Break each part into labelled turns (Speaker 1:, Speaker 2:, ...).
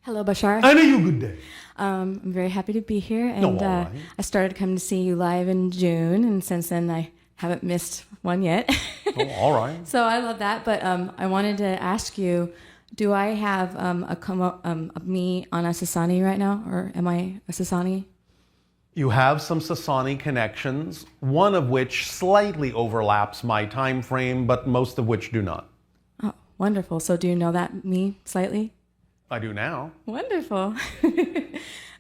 Speaker 1: Hello, Bashar.
Speaker 2: I know you good day.
Speaker 1: I'm very happy to be here, and
Speaker 2: all right.
Speaker 1: I started coming to see you live in June, and since then I haven't missed one yet.
Speaker 2: Oh, all right.
Speaker 1: So I love that, but I wanted to ask you, do I have me on a Sasani right now, or am I a Sasani?
Speaker 2: You have some Sasani connections, one of which slightly overlaps my time frame, but most of which do not.
Speaker 1: Oh, wonderful. So do you know that me slightly?
Speaker 2: I do now.
Speaker 1: Wonderful.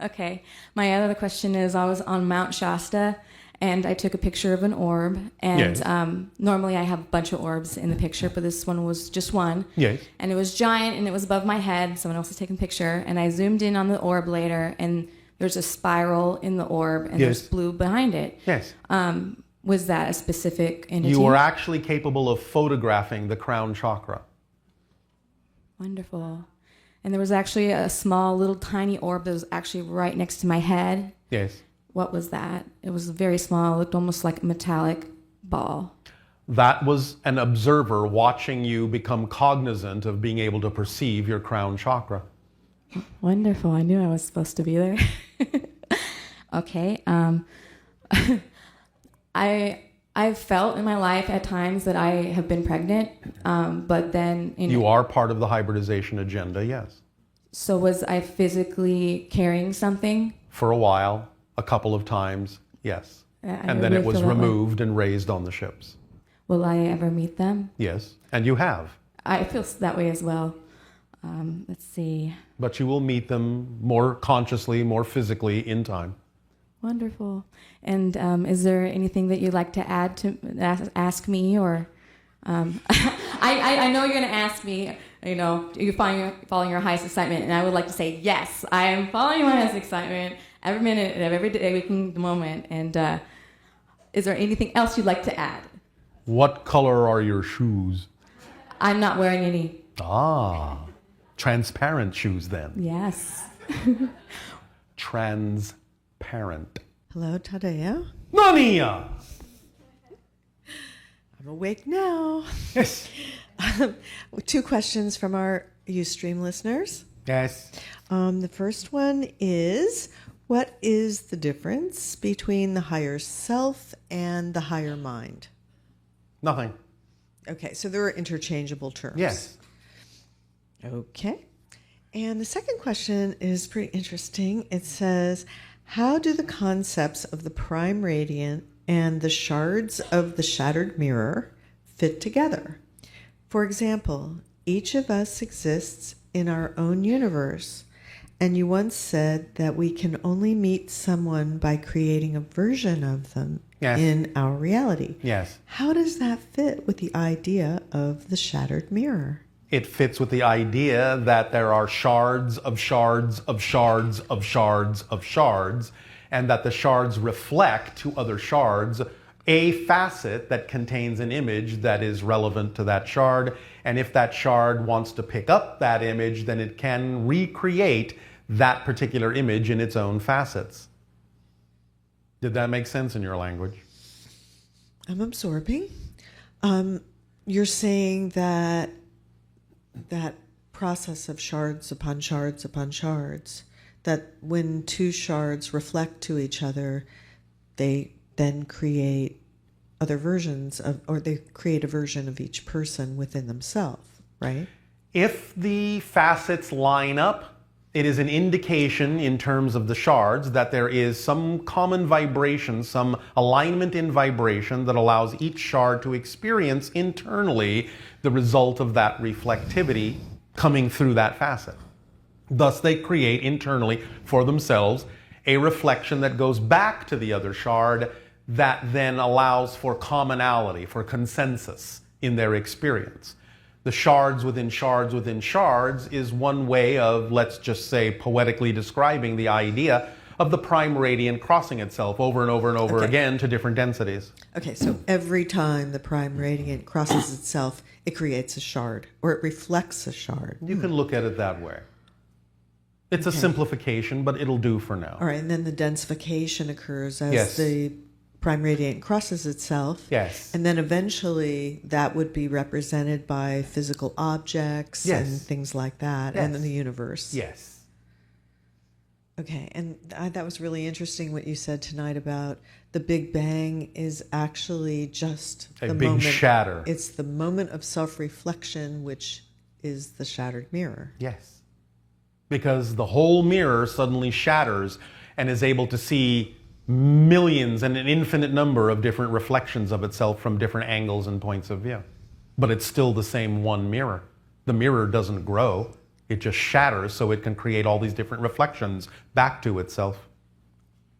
Speaker 1: Okay. My other question is, I was on Mount Shasta, and I took a picture of an orb. And
Speaker 2: Yes.
Speaker 1: Normally I have a bunch of orbs in the picture, but this one was just one.
Speaker 2: Yes.
Speaker 1: And it was giant, and it was above my head. Someone else was taking a picture. And I zoomed in on the orb later, and there's a spiral in the orb, and there's
Speaker 2: Yes.
Speaker 1: blue behind it.
Speaker 2: Yes.
Speaker 1: Was that a specific entity?
Speaker 2: You are actually capable of photographing the crown chakra.
Speaker 1: Wonderful. And there was actually a small, little, tiny orb that was actually right next to my head.
Speaker 2: Yes.
Speaker 1: What was that? It was very small. It looked almost like a metallic ball.
Speaker 2: That was an observer watching you become cognizant of being able to perceive your crown chakra.
Speaker 1: Wonderful. I knew I was supposed to be there. Okay. I've felt in my life at times that I have been pregnant, but then...
Speaker 2: You are part of the hybridization agenda, yes.
Speaker 1: So was I physically carrying something?
Speaker 2: For a while, a couple of times, yes.
Speaker 1: I
Speaker 2: And then
Speaker 1: really
Speaker 2: it was
Speaker 1: feel that way.
Speaker 2: removed and raised on the ships.
Speaker 1: Will I ever meet them?
Speaker 2: Yes, and you have.
Speaker 1: I feel that way as well. Let's see.
Speaker 2: But you will meet them more consciously, more physically in time.
Speaker 1: Wonderful. And is there anything that you'd like to add to ask me, or I know you're going to ask me, you know, you're following your highest excitement, and I would like to say yes, I am following my highest excitement every minute of every day, waking the moment. And is there anything else you'd like to add?
Speaker 2: What color are your shoes?
Speaker 1: I'm not wearing any.
Speaker 2: Ah, transparent shoes then.
Speaker 1: Yes.
Speaker 2: Transparent.
Speaker 3: Hello, Tadeo.
Speaker 2: Nania!
Speaker 3: I'm awake now.
Speaker 2: Yes.
Speaker 3: 2 questions from our Ustream listeners.
Speaker 2: Yes.
Speaker 3: The first one is, what is the difference between the higher self and the higher mind?
Speaker 2: Nothing.
Speaker 3: Okay, so they're interchangeable terms.
Speaker 2: Yes.
Speaker 3: Okay. And the second question is pretty interesting. It says, how do the concepts of the prime radiant and the shards of the shattered mirror fit together? For example, each of us exists in our own universe, and you once said that we can only meet someone by creating a version of them in our reality.
Speaker 2: Yes.
Speaker 3: How does that fit with the idea of the shattered mirror?
Speaker 2: It fits with the idea that there are shards of shards of shards of shards of shards, and that the shards reflect to other shards a facet that contains an image that is relevant to that shard. And if that shard wants to pick up that image, then it can recreate that particular image in its own facets. Did that make sense in your language?
Speaker 3: I'm absorbing. You're saying that process of shards upon shards upon shards, that when 2 shards reflect to each other, they then create other versions of, or they create a version of each person within themselves, right?
Speaker 2: If the facets line up, it is an indication in terms of the shards that there is some common vibration, some alignment in vibration that allows each shard to experience internally the result of that reflectivity coming through that facet. Thus, they create internally for themselves a reflection that goes back to the other shard that then allows for commonality, for consensus in their experience. The shards within shards within shards is one way of, let's just say, poetically describing the idea of the prime radiant crossing itself over and over and over again to different densities.
Speaker 3: Okay, so every time the prime radiant crosses itself, it creates a shard, or it reflects a shard.
Speaker 2: You can look at it that way. It's a simplification, but it'll do for now.
Speaker 3: All right, and then the densification occurs as
Speaker 2: Yes.
Speaker 3: the prime radiant crosses itself.
Speaker 2: Yes.
Speaker 3: And then eventually that would be represented by physical objects
Speaker 2: Yes.
Speaker 3: and things like that,
Speaker 2: Yes.
Speaker 3: and in the universe.
Speaker 2: Yes.
Speaker 3: Okay, and that was really interesting what you said tonight about the Big Bang is actually just
Speaker 2: A
Speaker 3: the
Speaker 2: big
Speaker 3: moment.
Speaker 2: shatter.
Speaker 3: It's the moment of self-reflection, which is the shattered mirror.
Speaker 2: Yes. Because the whole mirror suddenly shatters and is able to see millions and an infinite number of different reflections of itself from different angles and points of view. But it's still the same one mirror. The mirror doesn't grow. It just shatters so it can create all these different reflections back to itself.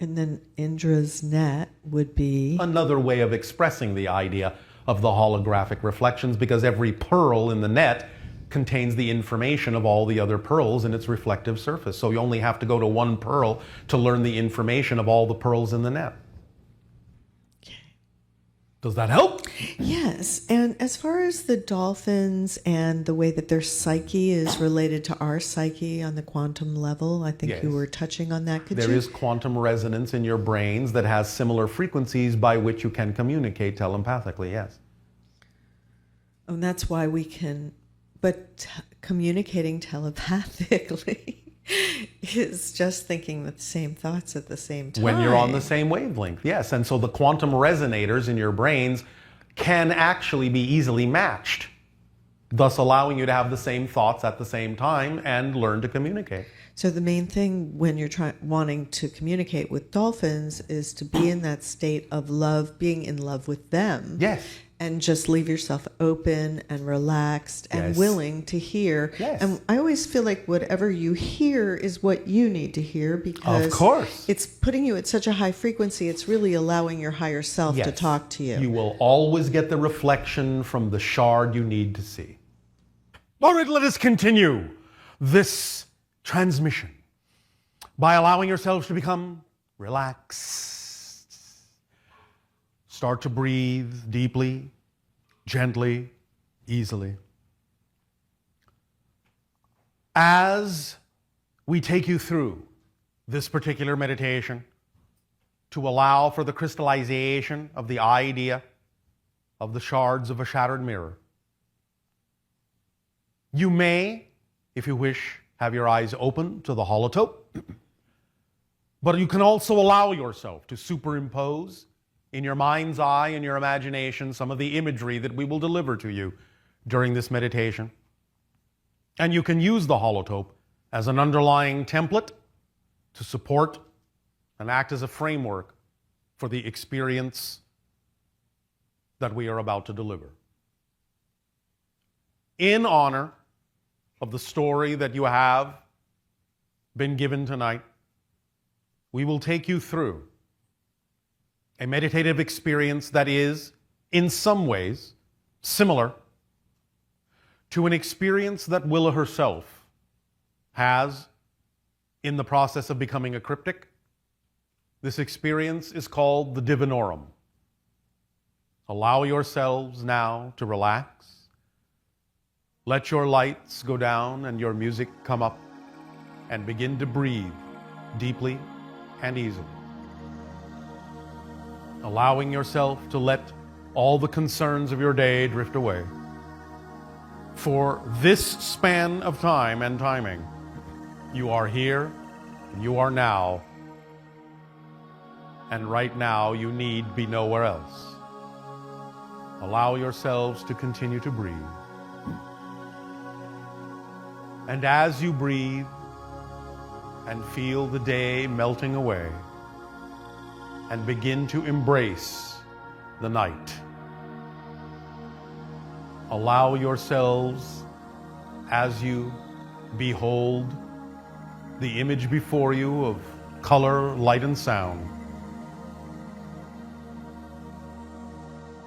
Speaker 3: And then Indra's net would be
Speaker 2: Another way of expressing the idea of the holographic reflections, because every pearl in the net contains the information of all the other pearls in its reflective surface. So you only have to go to one pearl to learn the information of all the pearls in the net. Does that help?
Speaker 3: Yes. And as far as the dolphins and the way that their psyche is related to our psyche on the quantum level, I think you
Speaker 2: Yes.
Speaker 3: were touching on that. Could
Speaker 2: There
Speaker 3: you?
Speaker 2: is quantum resonance in your brains that has similar frequencies by which you can communicate telepathically, yes.
Speaker 3: And that's why we can, but communicating telepathically is just thinking the same thoughts at the same time.
Speaker 2: When you're on the same wavelength, yes. And so the quantum resonators in your brains can actually be easily matched, thus allowing you to have the same thoughts at the same time and learn to communicate.
Speaker 3: So the main thing when you're wanting to communicate with dolphins is to be in that state of love, being in love with them.
Speaker 2: Yes.
Speaker 3: And just leave yourself open and relaxed and
Speaker 2: Yes.
Speaker 3: willing to hear.
Speaker 2: Yes.
Speaker 3: And I always feel like whatever you hear is what you need to hear, because
Speaker 2: Of course.
Speaker 3: it's putting you at such a high frequency. It's really allowing your higher self to
Speaker 2: Yes.
Speaker 3: talk to you.
Speaker 2: You will always get the reflection from the shard you need to see. All right, let us continue this transmission by allowing yourselves to become relaxed. Start to breathe deeply, gently, easily. As we take you through this particular meditation, to allow for the crystallization of the idea of the shards of a shattered mirror, you may, if you wish, have your eyes open to the holotope, but you can also allow yourself to superimpose in your mind's eye and your imagination some of the imagery that we will deliver to you during this meditation. And you can use the holotope as an underlying template to support and act as a framework for the experience that we are about to deliver. In honor of the story that you have been given tonight, we will take you through a meditative experience that is, in some ways, similar to an experience that Willa herself has in the process of becoming a cryptic. This experience is called the Divinorum. Allow yourselves now to relax. Let your lights go down and your music come up, and begin to breathe deeply and easily. Allowing yourself to let all the concerns of your day drift away. For this span of time and timing, you are here, and you are now, and right now you need be nowhere else. Allow yourselves to continue to breathe. And as you breathe and feel the day melting away, and begin to embrace the night, allow yourselves, as you behold the image before you of color, light, and sound,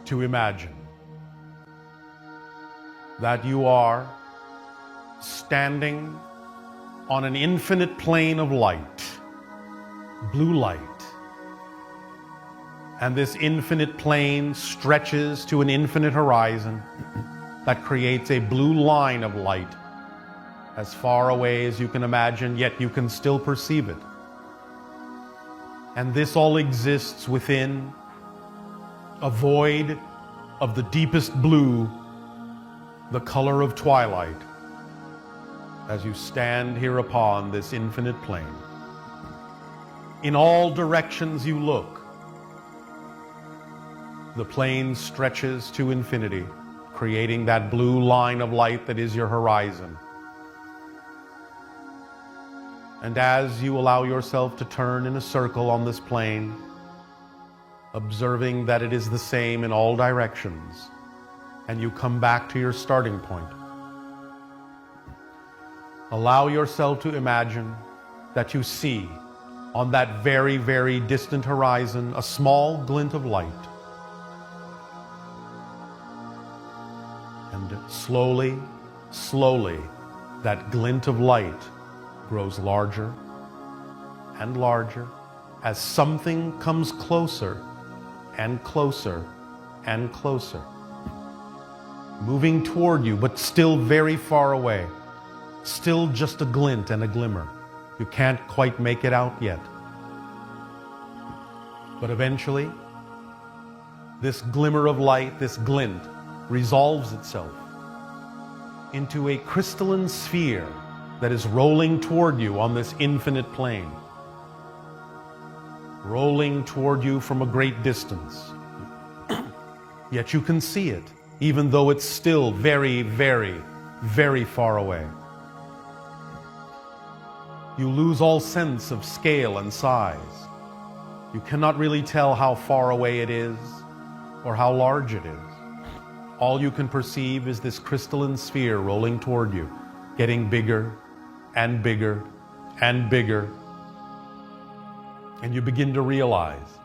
Speaker 2: to imagine that you are standing on an infinite plane of light, blue light. And this infinite plane stretches to an infinite horizon that creates a blue line of light as far away as you can imagine, yet you can still perceive it. And this all exists within a void of the deepest blue, the color of twilight, as you stand here upon this infinite plane. In all directions you look, the plane stretches to infinity, creating that blue line of light that is your horizon. And as you allow yourself to turn in a circle on this plane, observing that it is the same in all directions, and you come back to your starting point, allow yourself to imagine that you see on that very, very distant horizon a small glint of light. And slowly, slowly, that glint of light grows larger and larger as something comes closer and closer and closer, moving toward you, but still very far away, still just a glint and a glimmer. You can't quite make it out yet. But eventually, this glimmer of light, this glint, resolves itself into a crystalline sphere that is rolling toward you on this infinite plane, rolling toward you from a great distance. Yet you can see it, even though it's still very, very, very far away. You lose all sense of scale and size. You cannot really tell how far away it is or how large it is. All you can perceive is this crystalline sphere rolling toward you, getting bigger and bigger and bigger. And you begin to realize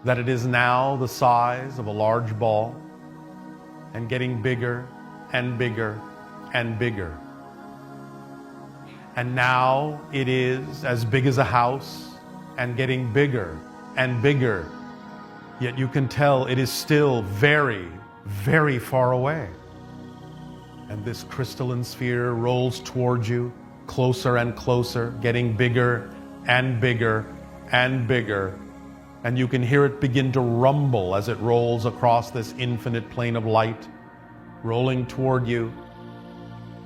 Speaker 2: that it is now the size of a large ball and getting bigger and bigger and bigger. And now it is as big as a house and getting bigger and bigger. Yet you can tell it is still very, very far away. And this crystalline sphere rolls towards you, closer and closer, getting bigger and bigger and bigger. And you can hear it begin to rumble as it rolls across this infinite plane of light, rolling toward you,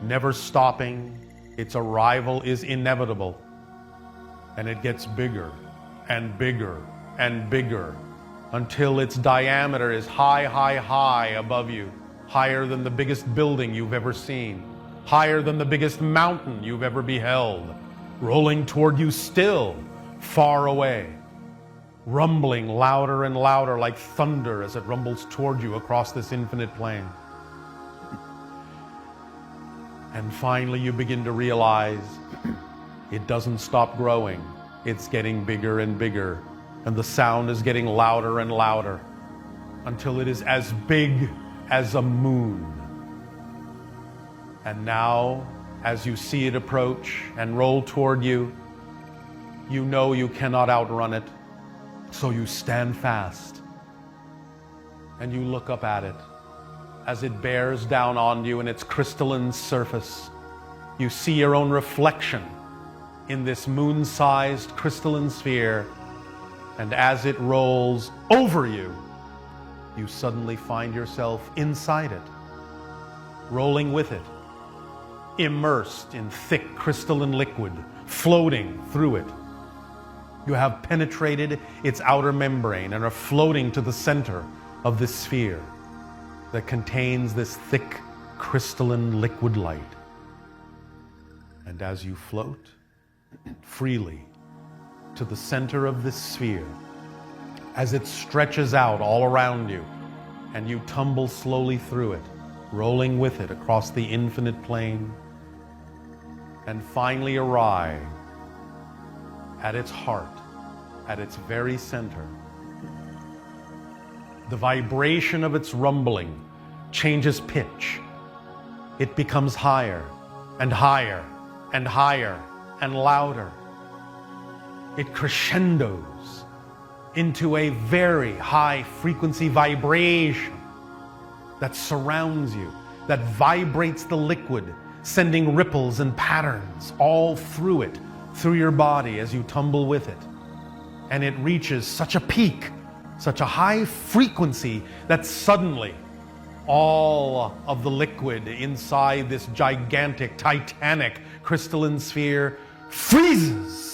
Speaker 2: never stopping. Its arrival is inevitable. And it gets bigger and bigger and bigger until its diameter is high, high, high above you, higher than the biggest building you've ever seen, higher than the biggest mountain you've ever beheld, rolling toward you still, far away, rumbling louder and louder like thunder as it rumbles toward you across this infinite plane. And finally you begin to realize it doesn't stop growing. It's getting bigger and bigger, and the sound is getting louder and louder until it is as big as a moon. And now, as you see it approach and roll toward you, you know you cannot outrun it, so you stand fast and you look up at it as it bears down on you in its crystalline surface. You see your own reflection in this moon-sized crystalline sphere, and as it rolls over you, you suddenly find yourself inside it, rolling with it, immersed in thick crystalline liquid, floating through it. You have penetrated its outer membrane and are floating to the center of this sphere that contains this thick crystalline liquid light. And as you float freely to the center of this sphere, as it stretches out all around you, and you tumble slowly through it, rolling with it across the infinite plane, and finally arrive at its heart, at its very center. The vibration of its rumbling changes pitch. It becomes higher and higher and higher and louder. It crescendos into a very high frequency vibration that surrounds you, that vibrates the liquid, sending ripples and patterns all through it, through your body as you tumble with it. And it reaches such a peak, such a high frequency, that suddenly all of the liquid inside this gigantic, titanic crystalline sphere freezes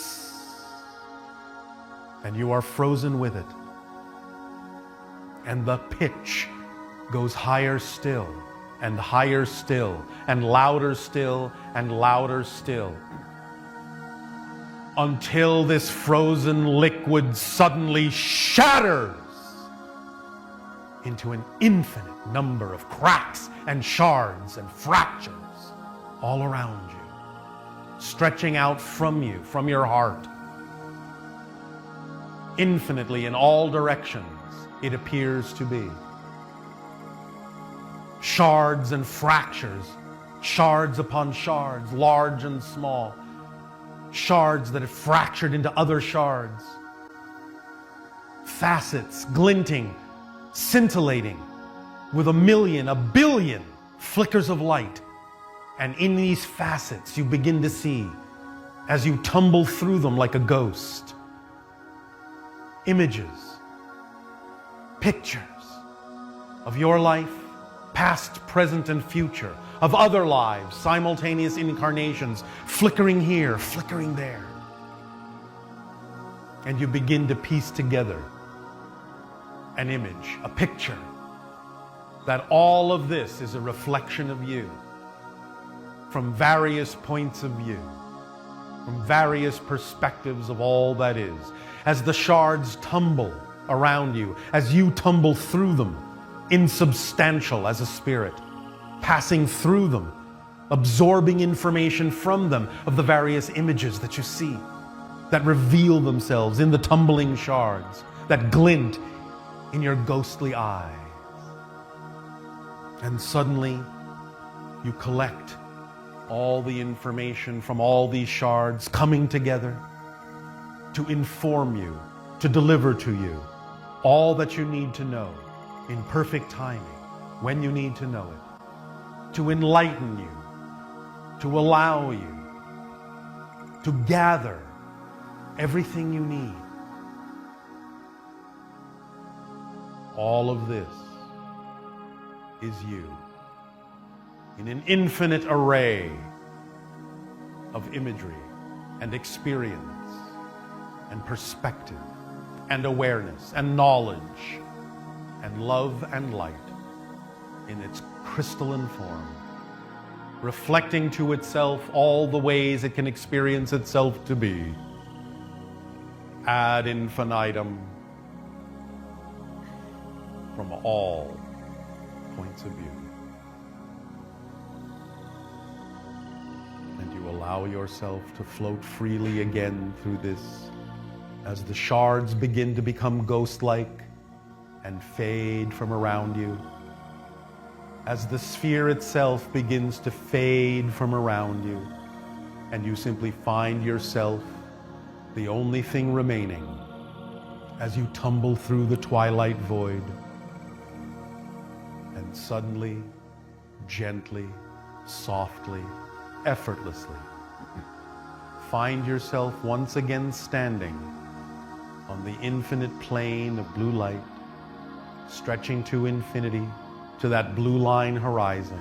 Speaker 2: and you are frozen with it. And the pitch goes higher still, and higher still, and louder still, and louder still, until this frozen liquid suddenly shatters into an infinite number of cracks and shards and fractures all around you, stretching out from you, from your heart. Infinitely in all directions, it appears to be. Shards and fractures, shards upon shards, large and small, shards that have fractured into other shards, facets glinting, scintillating with a million, a billion flickers of light. And in these facets you begin to see, as you tumble through them like a ghost, images, pictures of your life, past, present, and future, of other lives, simultaneous incarnations, flickering here, flickering there. And you begin to piece together an image, a picture, that all of this is a reflection of you from various points of view, from various perspectives of all that is. As the shards tumble around you, as you tumble through them, insubstantial as a spirit, passing through them, absorbing information from them of the various images that you see, that reveal themselves in the tumbling shards, that glint in your ghostly eyes. And suddenly you collect all the information from all these shards coming together to inform you, to deliver to you all that you need to know in perfect timing, when you need to know it, to enlighten you, to allow you to gather everything you need. All of this is you in an infinite array of imagery and experience and perspective and awareness and knowledge and love and light in its crystalline form, reflecting to itself all the ways it can experience itself to be, ad infinitum, from all points of view. And you allow yourself to float freely again through this as the shards begin to become ghost-like and fade from around you, as the sphere itself begins to fade from around you, and you simply find yourself the only thing remaining as you tumble through the twilight void. And suddenly, gently, softly, effortlessly, find yourself once again standing on the infinite plane of blue light, stretching to infinity, to that blue line horizon.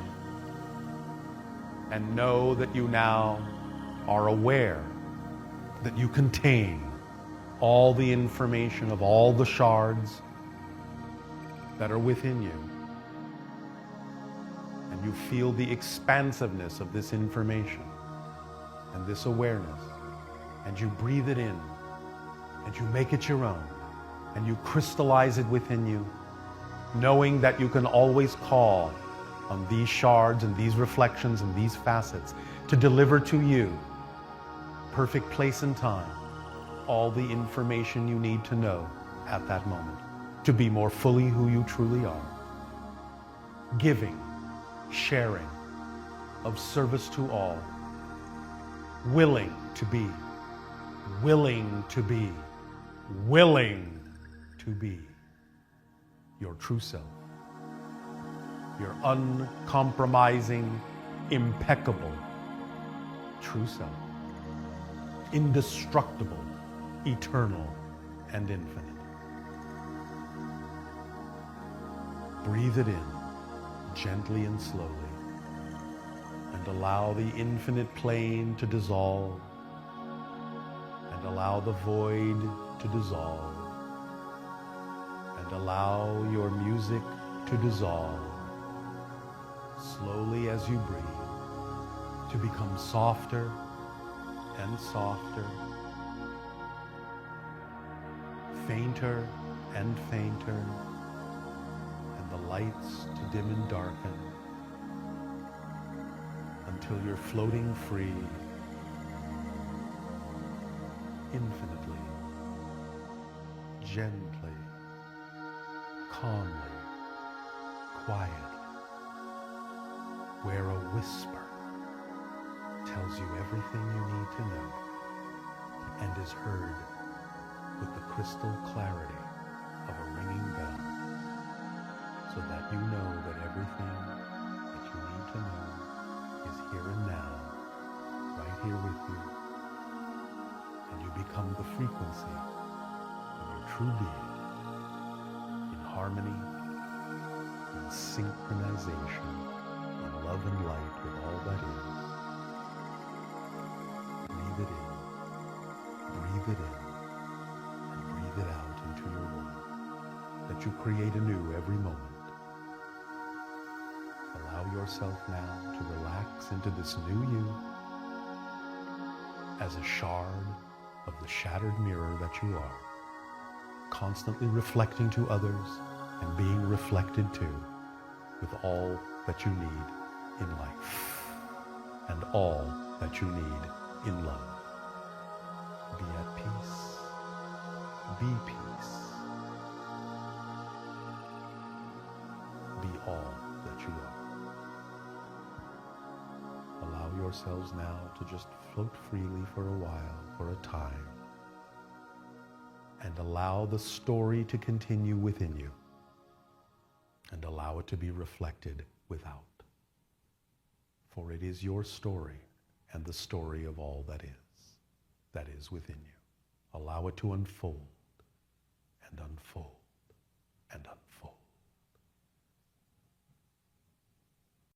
Speaker 2: And know that you now are aware that you contain all the information of all the shards that are within you. And you feel the expansiveness of this information and this awareness. And you breathe it in, and you make it your own, and you crystallize it within you, knowing that you can always call on these shards and these reflections and these facets to deliver to you, perfect place and time, all the information you need to know at that moment to be more fully who you truly are. Giving, sharing, of service to all, willing to be, willing to be, willing to be your true self, your uncompromising, impeccable true self, indestructible, eternal, and infinite. Breathe it in, gently and slowly, and allow the infinite plane to dissolve, and And allow the void to dissolve. And allow your music to dissolve slowly as you breathe, to become softer and softer, fainter and fainter, and the lights to dim and darken until you're floating free, infinitely, gently, calmly, quietly, where a whisper tells you everything you need to know and is heard with the crystal clarity of a ringing bell, so that you know that everything that you need to know is here and now, right here with you, and you become the frequency of your true being, in harmony, in synchronization, in love and light with all that is. Breathe it in, breathe it in, and breathe it out into your world that you create anew every moment. Allow yourself now to relax into this new you as a shard of the shattered mirror that you are, constantly reflecting to others and being reflected to with all that you need in life and all that you need in love. Be at peace. Be peace. Be all that you are. Allow yourselves now to just float freely for a while, for a time, and allow the story to continue within you, and allow it to be reflected without. For it is your story and the story of all that is within you. Allow it to unfold and unfold